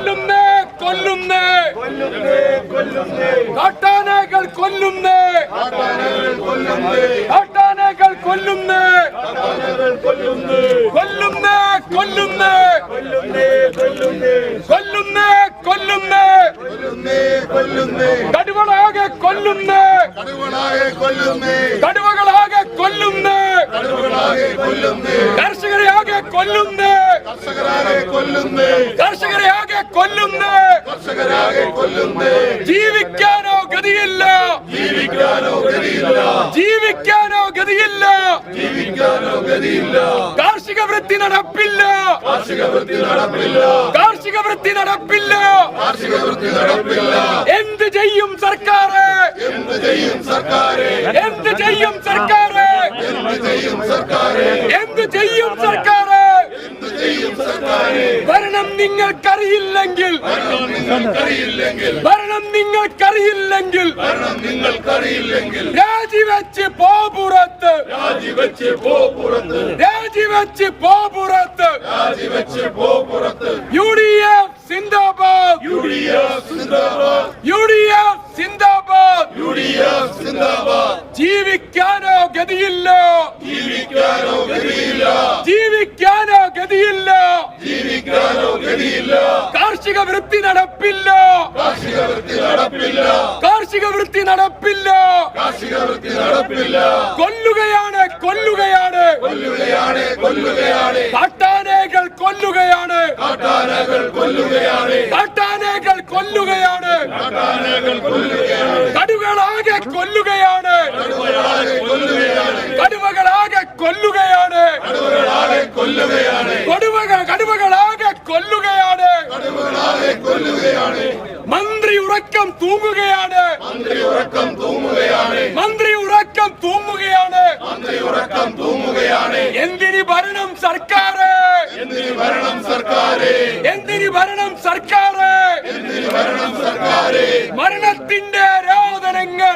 കൊല്ലുന്നേ കൊല്ലുന്നേ കാട്ടാനകൾ കൊല്ലുന്നേ കാട്ടാനകൾ കൊല്ലുന്നേ കൊല്ലുന്നേ കൊല്ലുന്നേ കൊല്ലുന്നേ കൊല്ലുന്നേ കടുവകളാകെ കൊല്ലുന്നേ കടുവകളാകെ കൊല്ലുന്നേ കർഷകരെ ആകെ കൊല്ലുന്നേ കർഷകരെ ആകെ കൊല്ലുന്നേ ജീവിക്കാനോ ഗതിയില്ല ജീവിക്കാനോ ഗതിയില്ല കാർഷിക വൃത്തി നടപ്പില്ല കാർഷിക വൃത്തി നടപ്പില്ല എന്ത് ചെയ്യും സർക്കാർ എന്ത് ചെയ്യും സർക്കാർ എന്ത് ചെയ്യും സർക്കാർ ഭരണം നിങ്ങൾക്കറിയില്ലെങ്കിൽ ഭരണം നിങ്ങൾക്കറിയില്ലെങ്കിൽ രാജിവെച്ച് പോ പുറത്ത് രാജിവെച്ച് പോ പുറത്ത് UDF സിന്ദാബാദ് UDF സിന്ദാബാദ് ജീവിക്കാനോ ഗതിയില്ല ജീവിക്കാനോ ഗതിയില്ല കാർഷിക വൃത്തി നടപ്പില്ല കാർഷിക വൃത്തി നടപ്പില്ല കൊല്ലുകയാണ് കാട്ടാനകൾ കൊല്ലുകയാണ് കാട്ടാനകൾ കൊല്ലുകയാണ് കടുവകളാകെ കൊല്ലുകയാണ് കടുവകളാകെ കൊല്ലുകയാണ് കടുവകളാകെ കൊല്ലുകയാണ് മന്ത്രി ഉറക്കം തൂങ്ങുകയാണ് മന്ത്രി ഉറക്കം തൂങ്ങുകയാണ് എന്തിന് ഭരണം സർക്കാർ എന്തിന് ഭരണം സർക്കാർ മരണത്തിന്റെ രോദനങ്ങൾ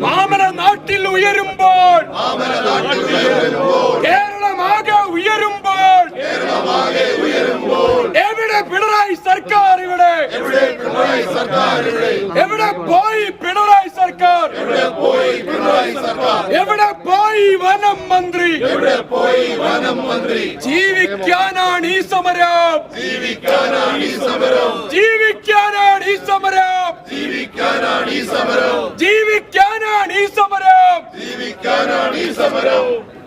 മാമന നാട്ടിൽ ഉയരുമ്പോൾ കേരളമാകെ ഉയരുമ്പോൾ എവിടെ പിണറായി സർക്കാർ ഇവിടെ എവിടെ പോയി പിണറായി സർക്കാർ എവിടെ പോയി വനം മന്ത്രി ജീവിക്കാനാണ് ഈ സമരം ജീവിക്കാനാണ് ഈ സമരം